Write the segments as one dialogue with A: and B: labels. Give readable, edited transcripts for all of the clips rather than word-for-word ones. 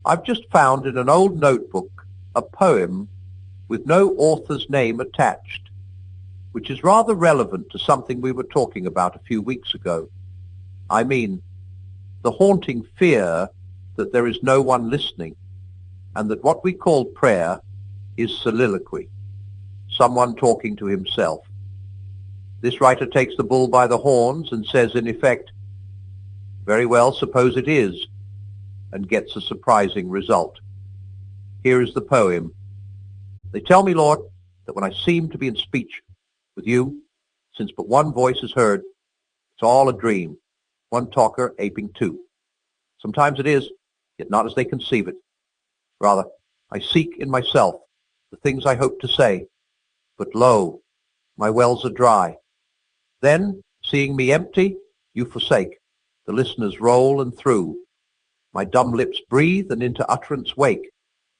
A: I've just found in an old notebook a poem with no author's name attached, which is rather relevant to something we were talking about a few weeks ago. I mean, the haunting fear that there is no one listening, and that what we call prayer is soliloquy, someone talking to himself. This writer takes the bull by the horns and says, in effect, very well, suppose it is, and gets a surprising result. Here is the poem. They tell me, Lord, that when I seem to be in speech with you, since but one voice is heard, it's all a dream, one talker aping two. Sometimes it is, yet not as they conceive it. Rather, I seek in myself the things I hope to say, but lo, my wells are dry. Then, seeing me empty, you forsake. The listeners roll and through. My dumb lips breathe and into utterance wake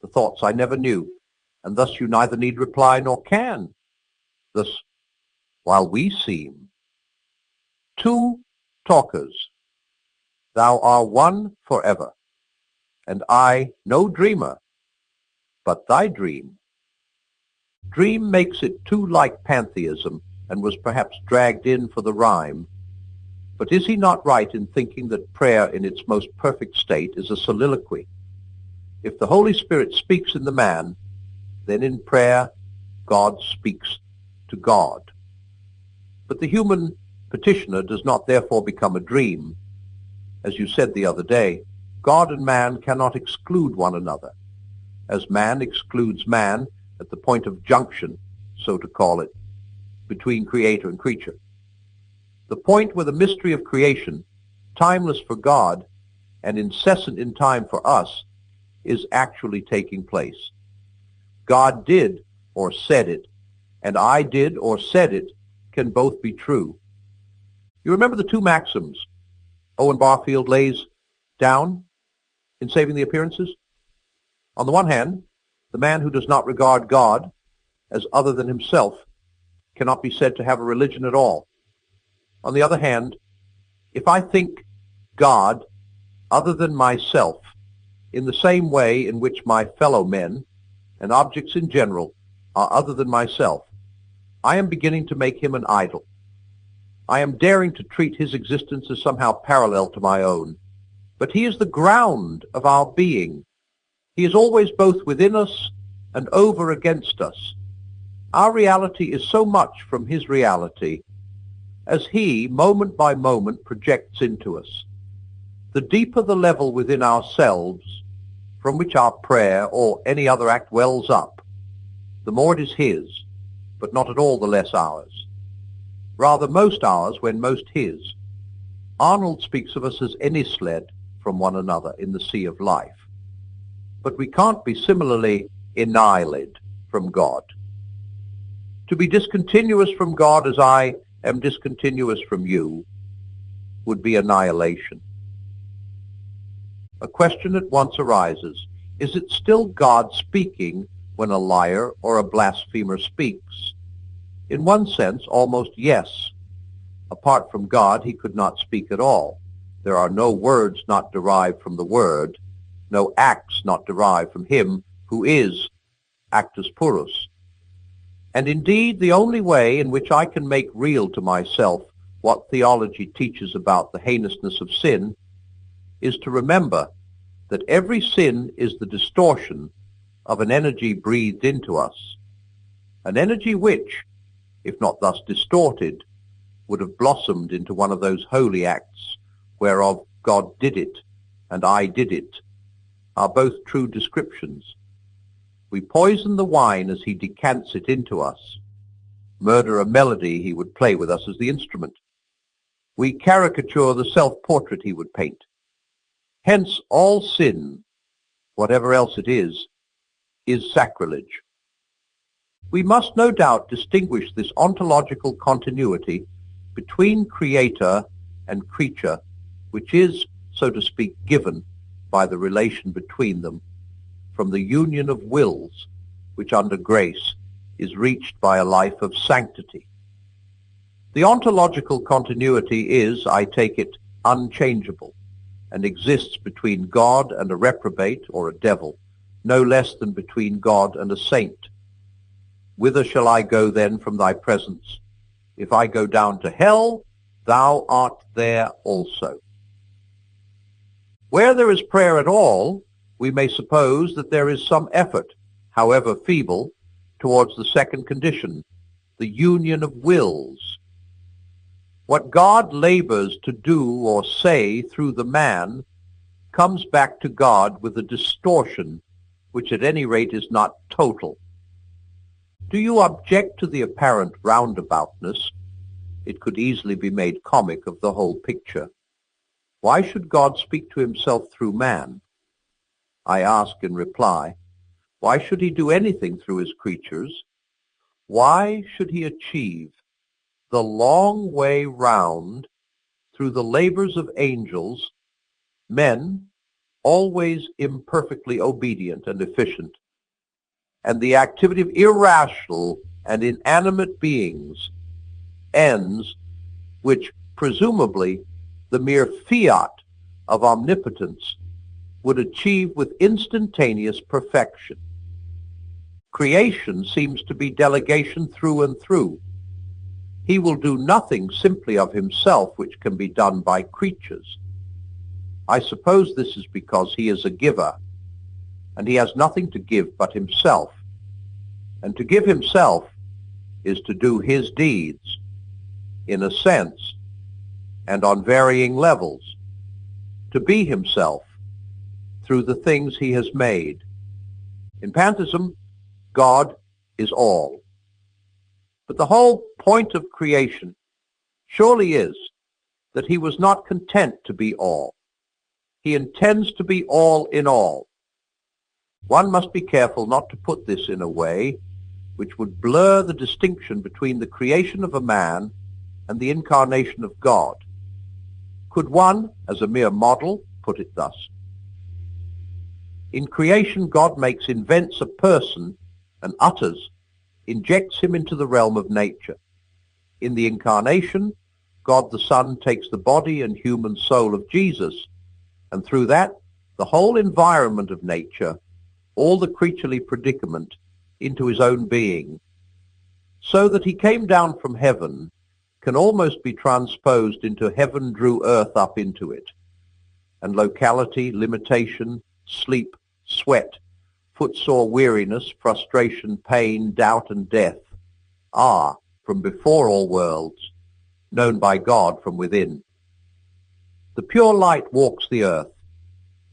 A: the thoughts I never knew, and thus you neither need reply nor can. Thus, while we seem two talkers, thou art one forever, and I no dreamer, but thy dream. Dream makes it too like pantheism, and was perhaps dragged in for the rhyme. But is he not right in thinking that prayer in its most perfect state is a soliloquy? If the Holy Spirit speaks in the man, then in prayer God speaks to God. But the human petitioner does not therefore become a dream. As you said the other day, God and man cannot exclude one another, as man excludes man at the point of junction, so to call it, between creator and creature. The point where the mystery of creation, timeless for God and incessant in time for us, is actually taking place. God did or said it, and I did or said it can both be true. You remember the two maxims Owen Barfield lays down in Saving the Appearances? On the one hand, the man who does not regard God as other than himself cannot be said to have a religion at all. On the other hand, if I think God other than myself in the same way in which my fellow men and objects in general are other than myself, I am beginning to make him an idol. I am daring to treat his existence as somehow parallel to my own. But he is the ground of our being. He is always both within us and over against us. Our reality is so much from his reality as he, moment by moment, projects into us. The deeper the level within ourselves from which our prayer or any other act wells up, the more it is his, but not at all the less ours. Rather most ours when most his. Arnold speaks of us as ennisled from one another in the sea of life. But we can't be similarly annihilated from God. To be discontinuous from God as I am discontinuous from you would be annihilation. A question at once arises. Is it still God speaking when a liar or a blasphemer speaks? In one sense, almost yes. Apart from God, he could not speak at all. There are no words not derived from the Word, no acts not derived from him who is actus purus. And indeed, the only way in which I can make real to myself what theology teaches about the heinousness of sin is to remember that every sin is the distortion of an energy breathed into us, an energy which, if not thus distorted, would have blossomed into one of those holy acts whereof God did it and I did it, are both true descriptions. We poison the wine as he decants it into us, murder a melody he would play with us as the instrument. We caricature the self-portrait he would paint. Hence all sin, whatever else it is sacrilege. We must no doubt distinguish this ontological continuity between creator and creature, which is, so to speak, given by the relation between them, from the union of wills, which under grace is reached by a life of sanctity. The ontological continuity is, I take it, unchangeable. and exists between God and a reprobate or a devil, no less than between God and a saint. Whither shall I go then from thy presence? If I go down to hell, thou art there also. Where there is prayer at all, we may suppose that there is some effort, however feeble, towards the second condition, the union of wills. What God labors to do or say through the man comes back to God with a distortion which at any rate is not total. Do you object to the apparent roundaboutness? It could easily be made comic of the whole picture. Why should God speak to himself through man? I ask in reply, why should he do anything through his creatures? Why should he achieve the long way round through the labors of angels, men always imperfectly obedient and efficient, and the activity of irrational and inanimate beings, ends which presumably the mere fiat of omnipotence would achieve with instantaneous perfection? Creation seems to be delegation through and through. He will do nothing simply of himself which can be done by creatures. I suppose this is because he is a giver, and he has nothing to give but himself. And to give himself is to do his deeds, in a sense, and on varying levels, to be himself through the things he has made. In pantheism, God is all. But the whole point of creation surely is that he was not content to be all. He intends to be all in all. One must be careful not to put this in a way which would blur the distinction between the creation of a man and the incarnation of God. Could one, as a mere model, put it thus? In creation, God invents a person and injects him into the realm of nature. In the incarnation, God the Son takes the body and human soul of Jesus, and through that, the whole environment of nature, all the creaturely predicament, into his own being, so that he came down from heaven can almost be transposed into heaven drew earth up into it, and locality, limitation, sleep, sweat, footsore weariness, frustration, pain, doubt, and death are, from before all worlds, known by God from within. The pure light walks the earth.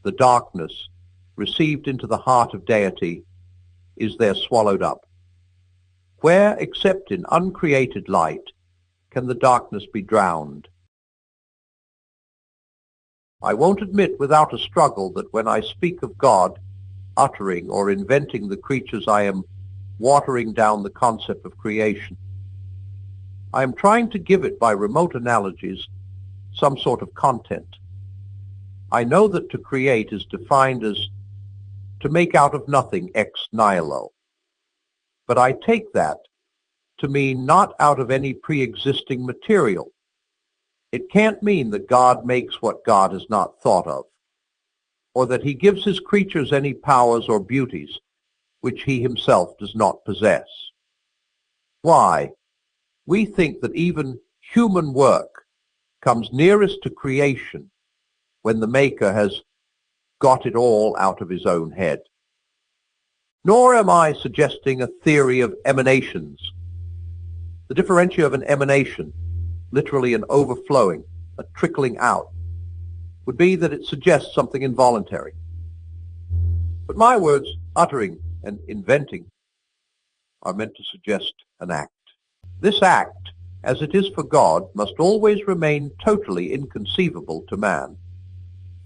A: The darkness, received into the heart of deity, is there swallowed up. Where, except in uncreated light, can the darkness be drowned? I won't admit without a struggle that when I speak of God uttering or inventing the creatures, I am watering down the concept of creation. I am trying to give it, by remote analogies, some sort of content. I know that to create is defined as to make out of nothing ex nihilo. But I take that to mean not out of any pre-existing material. It can't mean that God makes what God has not thought of, or that he gives his creatures any powers or beauties which he himself does not possess. Why? We think that even human work comes nearest to creation when the Maker has got it all out of his own head. Nor am I suggesting a theory of emanations. The differentia of an emanation, literally an overflowing, a trickling out, would be that it suggests something involuntary. But my words, uttering and inventing, are meant to suggest an act. This act, as it is for God, must always remain totally inconceivable to man.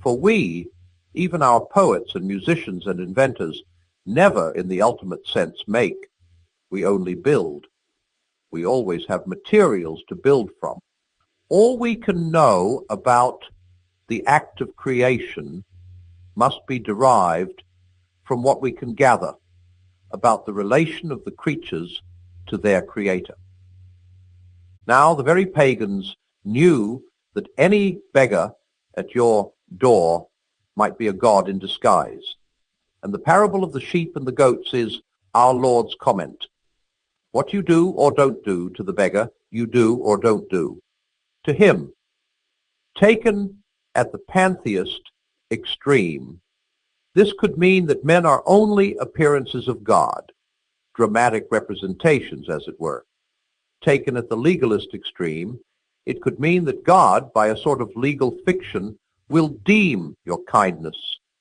A: For we, even our poets and musicians and inventors, never in the ultimate sense make. We only build. We always have materials to build from. All we can know about the act of creation must be derived from what we can gather about the relation of the creatures to their creator. Now, the very pagans knew that any beggar at your door might be a god in disguise. And the parable of the sheep and the goats is our Lord's comment. What you do or don't do to the beggar, you do or don't do to him. Taken at the pantheist extreme, this could mean that men are only appearances of God, dramatic representations, as it were. Taken at the legalist extreme, it could mean that God, by a sort of legal fiction, will deem your kindness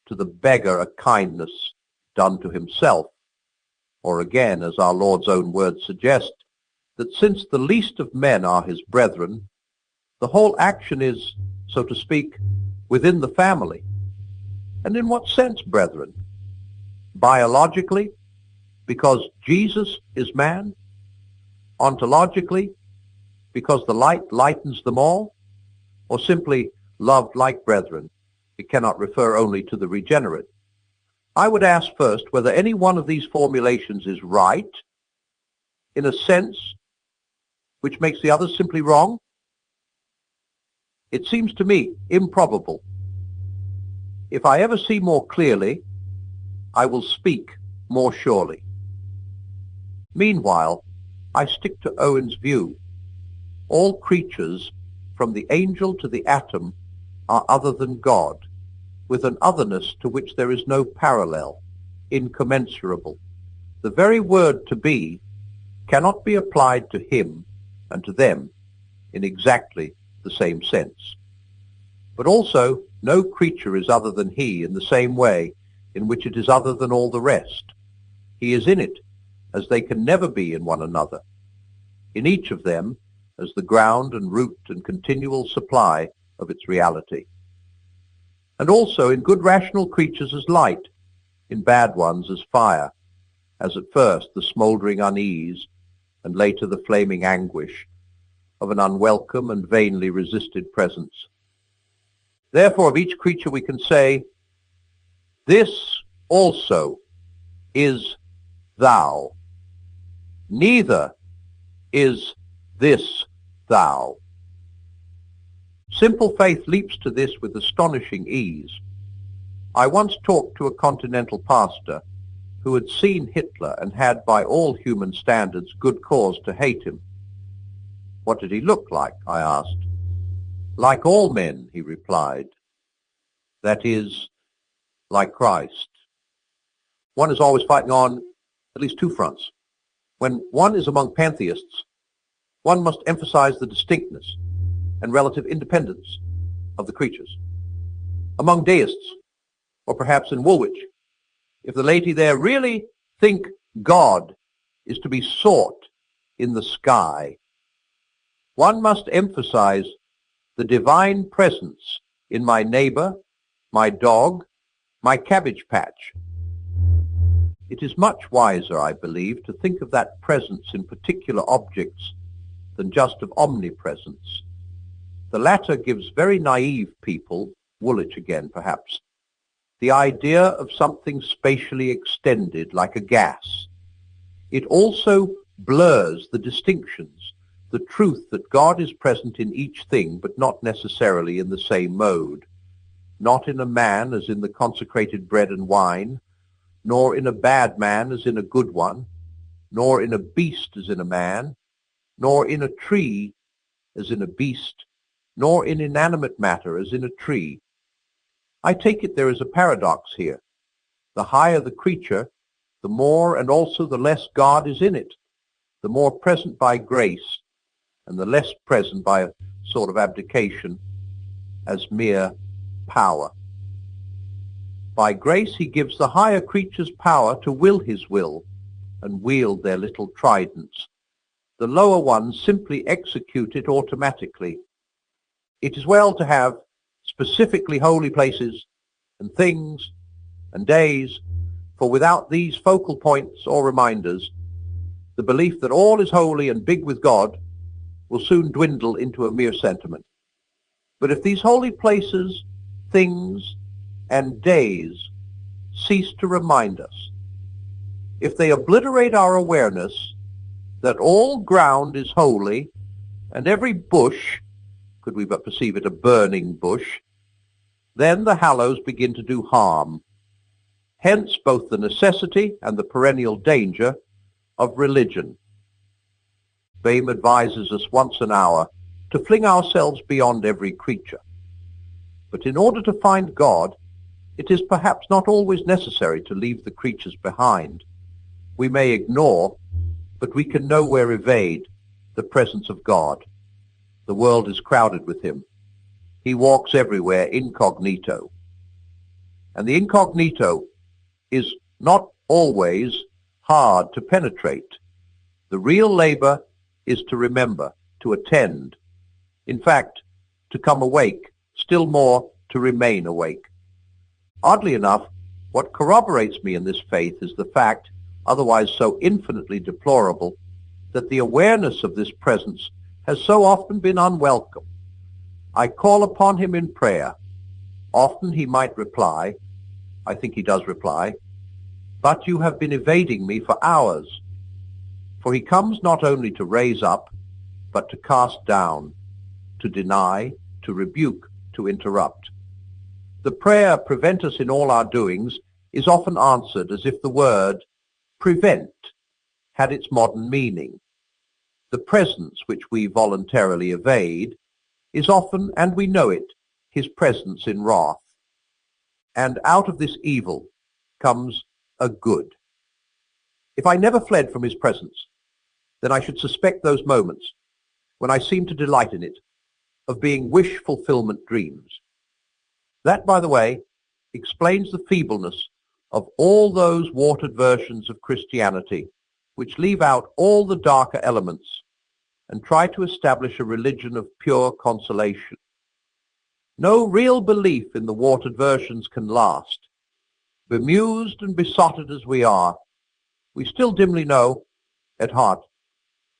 A: to the beggar a kindness done to himself. Or again, as our Lord's own words suggest, that since the least of men are his brethren, the whole action is, so to speak, within the family. And in what sense, brethren? Biologically, because Jesus is man? Ontologically, because the light lightens them all? Or simply loved like brethren? It cannot refer only to the regenerate. I would ask first whether any one of these formulations is right, in a sense which makes the others simply wrong. It seems to me improbable. If I ever see more clearly, I will speak more surely. Meanwhile, I stick to Owen's view. All creatures, from the angel to the atom, are other than God, with an otherness to which there is no parallel, incommensurable. The very word to be cannot be applied to him and to them in exactly the same sense. But also, no creature is other than he in the same way in which it is other than all the rest. He is in it, as they can never be in one another. In each of them, as the ground and root and continual supply of its reality. And also in good rational creatures as light, in bad ones as fire, as at first the smouldering unease, and later the flaming anguish of an unwelcome and vainly resisted presence. Therefore of each creature we can say, this also is thou, neither is this thou. Simple faith leaps to this with astonishing ease. I once talked to a continental pastor who had seen Hitler and had, by all human standards, good cause to hate him. What did he look like? I asked. Like all men, he replied. That is, like Christ. One is always fighting on at least two fronts. When one is among pantheists, one must emphasize the distinctness and relative independence of the creatures. Among deists, or perhaps in Woolwich, if the laity there really think God is to be sought in the sky, one must emphasize the divine presence in my neighbor, my dog, my cabbage patch. It is much wiser, I believe, to think of that presence in particular objects than just of omnipresence. The latter gives very naive people, Woolwich again perhaps, the idea of something spatially extended like a gas. It also blurs the distinctions, the truth that God is present in each thing, but not necessarily in the same mode, not in a man as in the consecrated bread and wine, nor in a bad man as in a good one, nor in a beast as in a man, nor in a tree as in a beast, nor in inanimate matter as in a tree. I take it there is a paradox here. The higher the creature, the more and also the less God is in it, the more present by grace, and the less present by a sort of abdication as mere power. By grace he gives the higher creatures power to will his will and wield their little tridents. The lower ones simply execute it automatically. It is well to have specifically holy places and things and days, for without these focal points or reminders, the belief that all is holy and big with God will soon dwindle into a mere sentiment. But if these holy places, things, and days cease to remind us, if they obliterate our awareness that all ground is holy and every bush, could we but perceive it a burning bush, then the hallows begin to do harm. Hence both the necessity and the perennial danger of religion. Fame advises us once an hour to fling ourselves beyond every creature. But in order to find God, it is perhaps not always necessary to leave the creatures behind. We may ignore, but we can nowhere evade, the presence of God. The world is crowded with him. He walks everywhere incognito. And the incognito is not always hard to penetrate. The real labor is to remember, to attend. In fact, to come awake, still more to remain awake. Oddly enough, what corroborates me in this faith is the fact, otherwise so infinitely deplorable, that the awareness of this presence has so often been unwelcome. I call upon him in prayer. Often he might reply, I think he does reply, but you have been evading me for hours. For he comes not only to raise up, but to cast down, to deny, to rebuke, to interrupt. The prayer, prevent us in all our doings, is often answered as if the word prevent had its modern meaning. The presence which we voluntarily evade is often, and we know it, his presence in wrath. And out of this evil comes a good. If I never fled from his presence, then I should suspect those moments, when I seem to delight in it, of being wish-fulfillment dreams. That, by the way, explains the feebleness of all those watered versions of Christianity which leave out all the darker elements and try to establish a religion of pure consolation. No real belief in the watered versions can last. Bemused and besotted as we are, we still dimly know, at heart,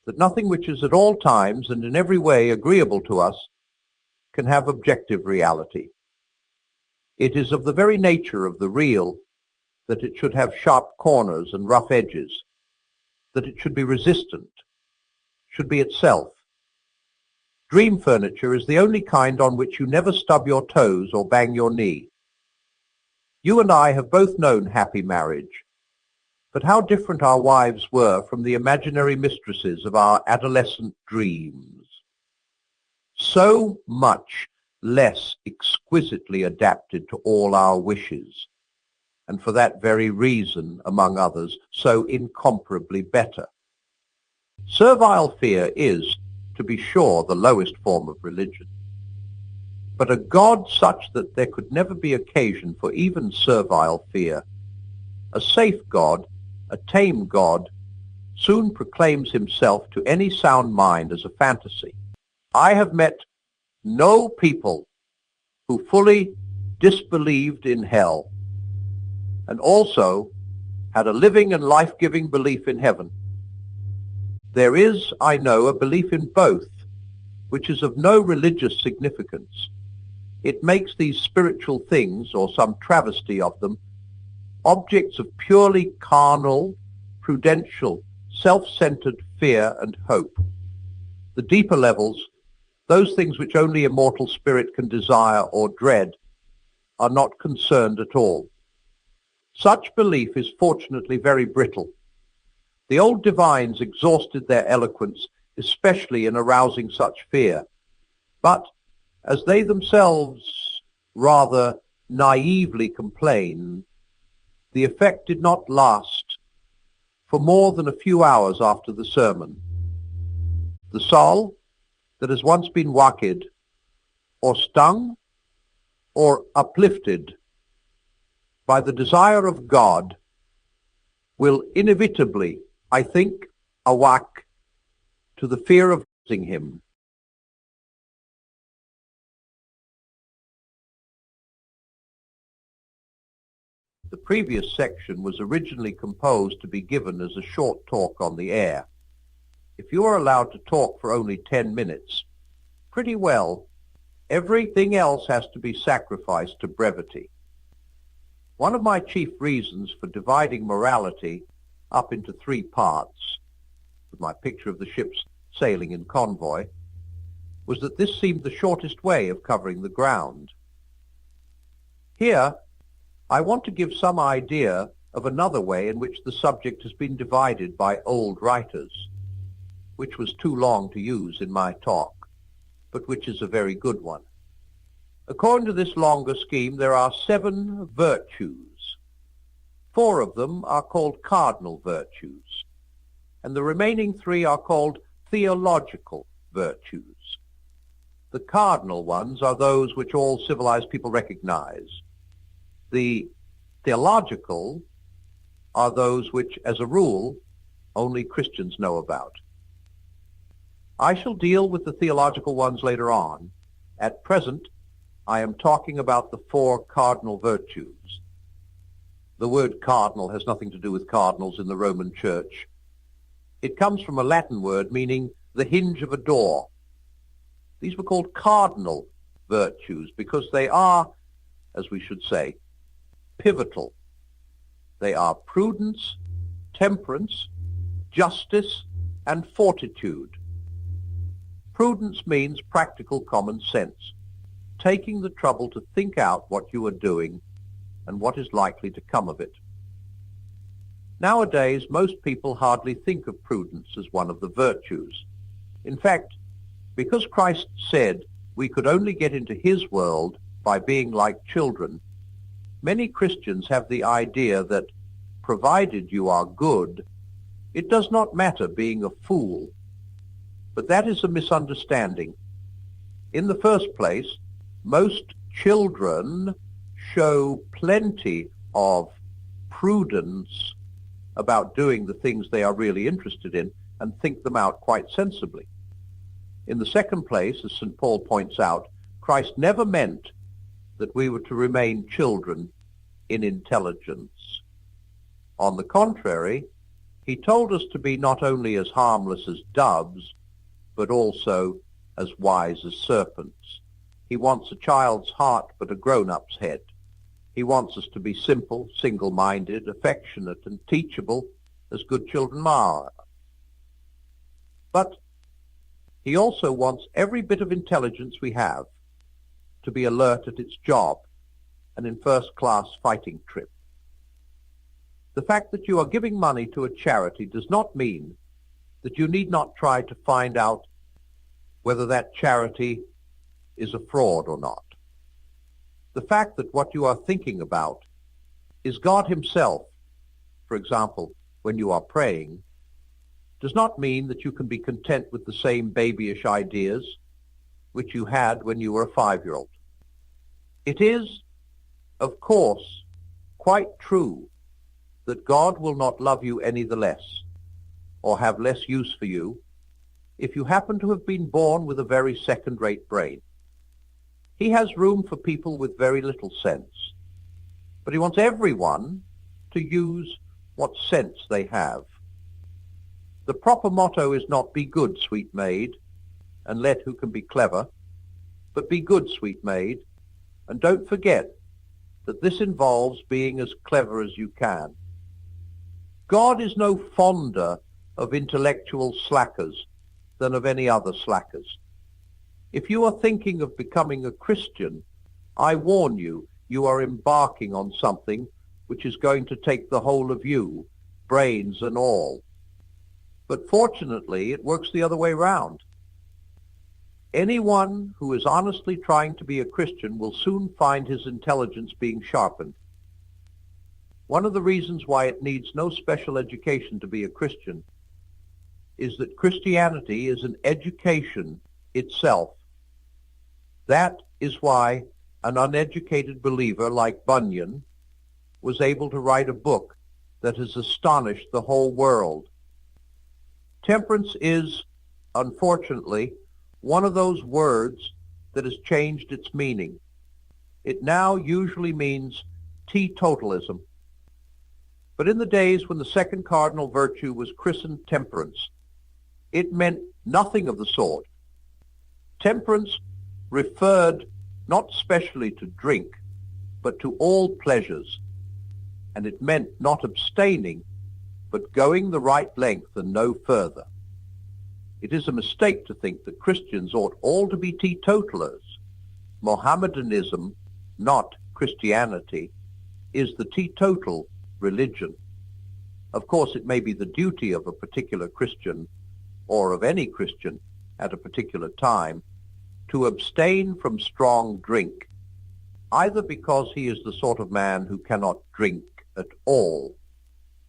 A: that nothing which is at all times and in every way agreeable to us can have objective reality. It is of the very nature of the real that it should have sharp corners and rough edges, that it should be resistant, should be itself. Dream furniture is the only kind on which you never stub your toes or bang your knee. You and I have both known happy marriage, but how different our wives were from the imaginary mistresses of our adolescent dreams. So much less exquisitely adapted to all our wishes, and for that very reason, among others, so incomparably better. Servile fear is, to be sure, the lowest form of religion. But a God such that there could never be occasion for even servile fear, a safe God, a tame God, soon proclaims himself to any sound mind as a fantasy. I have met no people who fully disbelieved in hell and also had a living and life-giving belief in heaven. There is, I know, a belief in both, which is of no religious significance. It makes these spiritual things, or some travesty of them, objects of purely carnal, prudential, self-centered fear and hope. The deeper levels, those things which only a mortal spirit can desire or dread, are not concerned at all. Such belief is fortunately very brittle. The old divines exhausted their eloquence, especially in arousing such fear. But, as they themselves rather naively complain, the effect did not last for more than a few hours after the sermon. The soul that has once been waked, or stung, or uplifted by the desire of God, will inevitably, I think, awake to the fear of losing him. The previous section was originally composed to be given as a short talk on the air. If you are allowed to talk for only 10 minutes, pretty well, everything else has to be sacrificed to brevity. One of my chief reasons for dividing morality up into 3 parts, with my picture of the ships sailing in convoy, was that this seemed the shortest way of covering the ground. Here, I want to give some idea of another way in which the subject has been divided by old writers, which was too long to use in my talk, but which is a very good one. According to this longer scheme, there are 7 virtues. 4 of them are called cardinal virtues, and the remaining 3 are called theological virtues. The cardinal ones are those which all civilized people recognize. The theological are those which, as a rule, only Christians know about. I shall deal with the theological ones later on. At present, I am talking about the 4 cardinal virtues. The word cardinal has nothing to do with cardinals in the Roman Church. It comes from a Latin word meaning the hinge of a door. These were called cardinal virtues because they are, as we should say, pivotal. They are prudence, temperance, justice, and fortitude. Prudence means practical common sense, taking the trouble to think out what you are doing and what is likely to come of it. Nowadays, most people hardly think of prudence as one of the virtues. In fact, because Christ said we could only get into his world by being like children, many Christians have the idea that, provided you are good, it does not matter being a fool. But that is a misunderstanding. In the first place, most children show plenty of prudence about doing the things they are really interested in and think them out quite sensibly. In the second place, as St. Paul points out, Christ never meant that we were to remain children in intelligence. On the contrary, he told us to be not only as harmless as doves, but also as wise as serpents. He wants a child's heart, but a grown-up's head. He wants us to be simple, single-minded, affectionate, and teachable, as good children are. But he also wants every bit of intelligence we have to be alert at its job and in first-class fighting trip. The fact that you are giving money to a charity does not mean that you need not try to find out whether that charity is a fraud or not. The fact that what you are thinking about is God himself, for example, when you are praying, does not mean that you can be content with the same babyish ideas which you had when you were a 5-year-old. It is, of course, quite true that God will not love you any the less, or have less use for you, if you happen to have been born with a very second-rate brain. He has room for people with very little sense, but he wants everyone to use what sense they have. The proper motto is not "Be good, sweet maid, and let who can be clever," but "Be good, sweet maid, and don't forget that this involves being as clever as you can." God is no fonder of intellectual slackers than of any other slackers. If you are thinking of becoming a Christian, I warn you, you are embarking on something which is going to take the whole of you, brains and all. But fortunately, it works the other way round. Anyone who is honestly trying to be a Christian will soon find his intelligence being sharpened. One of the reasons why it needs no special education to be a Christian is that Christianity is an education itself. That is why an uneducated believer like Bunyan was able to write a book that has astonished the whole world. Temperance is, unfortunately, one of those words that has changed its meaning. It now usually means teetotalism. But in the days when the second cardinal virtue was christened temperance, it meant nothing of the sort. Temperance referred not specially to drink, but to all pleasures, and it meant not abstaining, but going the right length and no further. It is a mistake to think that Christians ought all to be teetotalers. Mohammedanism, not Christianity is the teetotal religion. Of course, it may be the duty of a particular Christian, or of any Christian at a particular time, to abstain from strong drink, either because he is the sort of man who cannot drink at all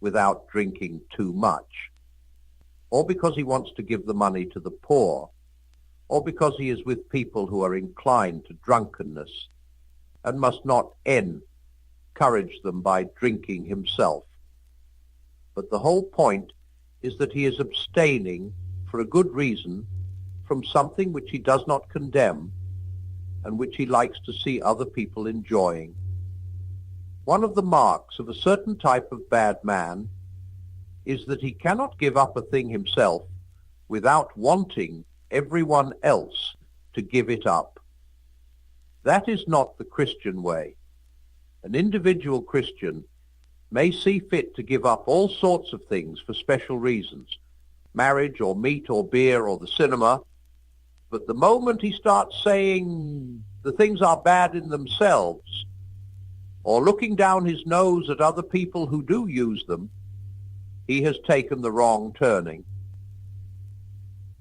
A: without drinking too much, or because he wants to give the money to the poor, or because he is with people who are inclined to drunkenness and must not encourage them by drinking himself. But the whole point is that he is abstaining for a good reason from something which he does not condemn and which he likes to see other people enjoying. One of the marks of a certain type of bad man is that he cannot give up a thing himself without wanting everyone else to give it up. That is not the Christian way. An individual Christian may see fit to give up all sorts of things for special reasons, marriage or meat or beer or the cinema, but the moment he starts saying the things are bad in themselves, or looking down his nose at other people who do use them, he has taken the wrong turning.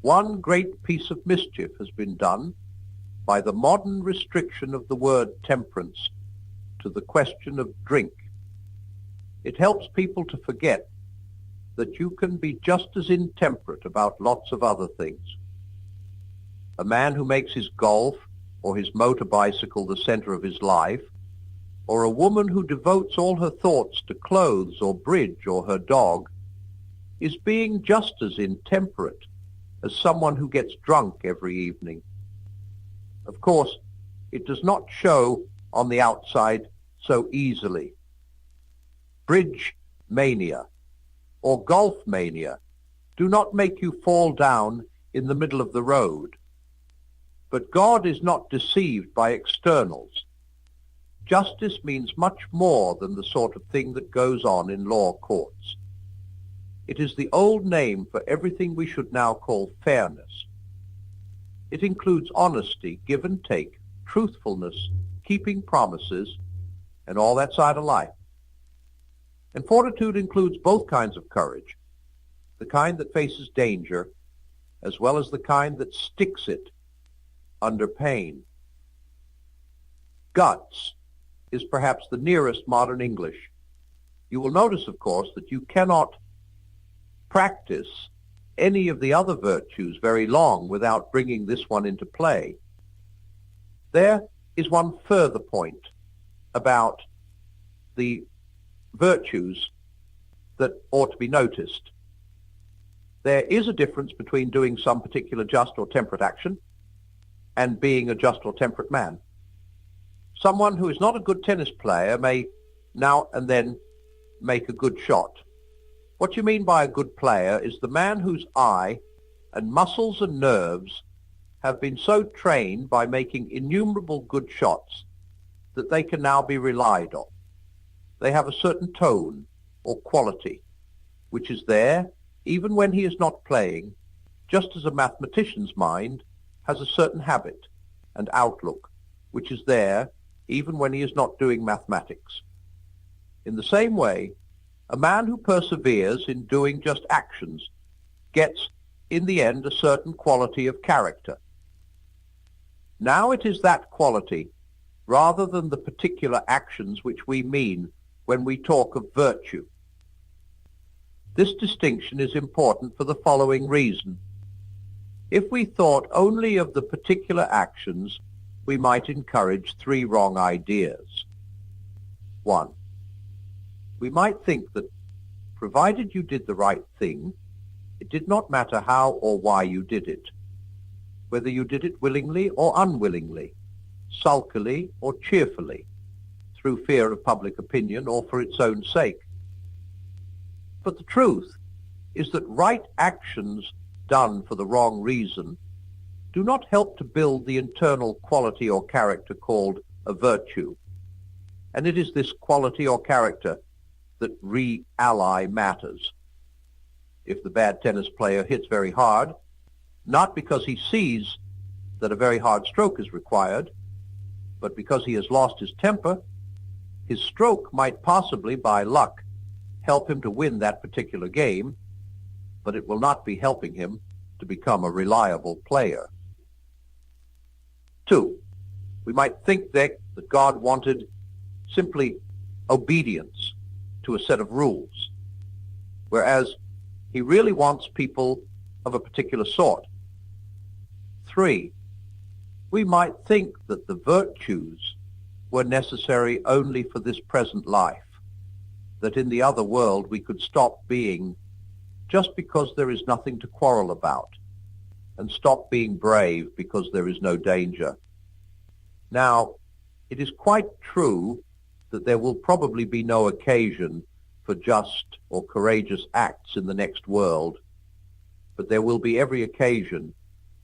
A: One great piece of mischief has been done by the modern restriction of the word temperance to the question of drink. It helps people to forget that you can be just as intemperate about lots of other things. A man who makes his golf or his motor bicycle the center of his life, or a woman who devotes all her thoughts to clothes or bridge or her dog, is being just as intemperate as someone who gets drunk every evening. Of course, it does not show on the outside so easily. Bridge mania or golf mania do not make you fall down in the middle of the road. But God is not deceived by externals. Justice means much more than the sort of thing that goes on in law courts. It is the old name for everything we should now call fairness. It includes honesty, give and take, truthfulness, keeping promises, and all that side of life. And fortitude includes both kinds of courage, the kind that faces danger, as well as the kind that sticks it under pain. Guts is perhaps the nearest modern English. You will notice, of course, that you cannot practice any of the other virtues very long without bringing this one into play. There is one further point about the virtues that ought to be noticed. There is a difference between doing some particular just or temperate action and being a just or temperate man. Someone who is not a good tennis player may now and then make a good shot. What you mean by a good player is the man whose eye and muscles and nerves have been so trained by making innumerable good shots that they can now be relied on. They have a certain tone or quality which is there even when he is not playing, just as a mathematician's mind has a certain habit and outlook which is there even when he is not doing mathematics. In the same way, a man who perseveres in doing just actions gets, in the end, a certain quality of character. Now it is that quality, rather than the particular actions which we mean when we talk of virtue. This distinction is important for the following reason. If we thought only of the particular actions, we might encourage three wrong ideas. 1. We might think that, provided you did the right thing, it did not matter how or why you did it, whether you did it willingly or unwillingly, sulkily or cheerfully, through fear of public opinion or for its own sake. But the truth is that right actions done for the wrong reason do not help to build the internal quality or character called a virtue. And it is this quality or character that re-ally matters. If the bad tennis player hits very hard, not because he sees that a very hard stroke is required, but because he has lost his temper His stroke might possibly, by luck, help him to win that particular game, but it will not be helping him to become a reliable player. 2. We might think that God wanted simply obedience to a set of rules, whereas he really wants people of a particular sort. 3. We might think that the virtues were necessary only for this present life, that in the other world we could stop being just because there is nothing to quarrel about, and stop being brave because there is no danger. Now, it is quite true that there will probably be no occasion for just or courageous acts in the next world, but there will be every occasion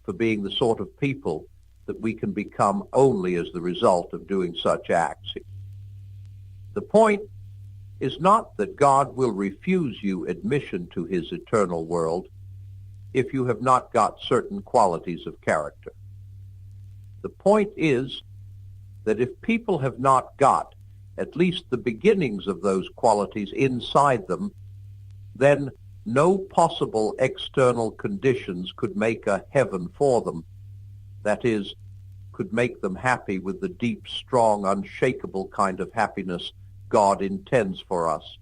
A: for being the sort of people that we can become only as the result of doing such acts. The point is not that God will refuse you admission to his eternal world if you have not got certain qualities of character. The point is that if people have not got at least the beginnings of those qualities inside them, then no possible external conditions could make a heaven for them. That is, could make them happy with the deep, strong, unshakable kind of happiness God intends for us.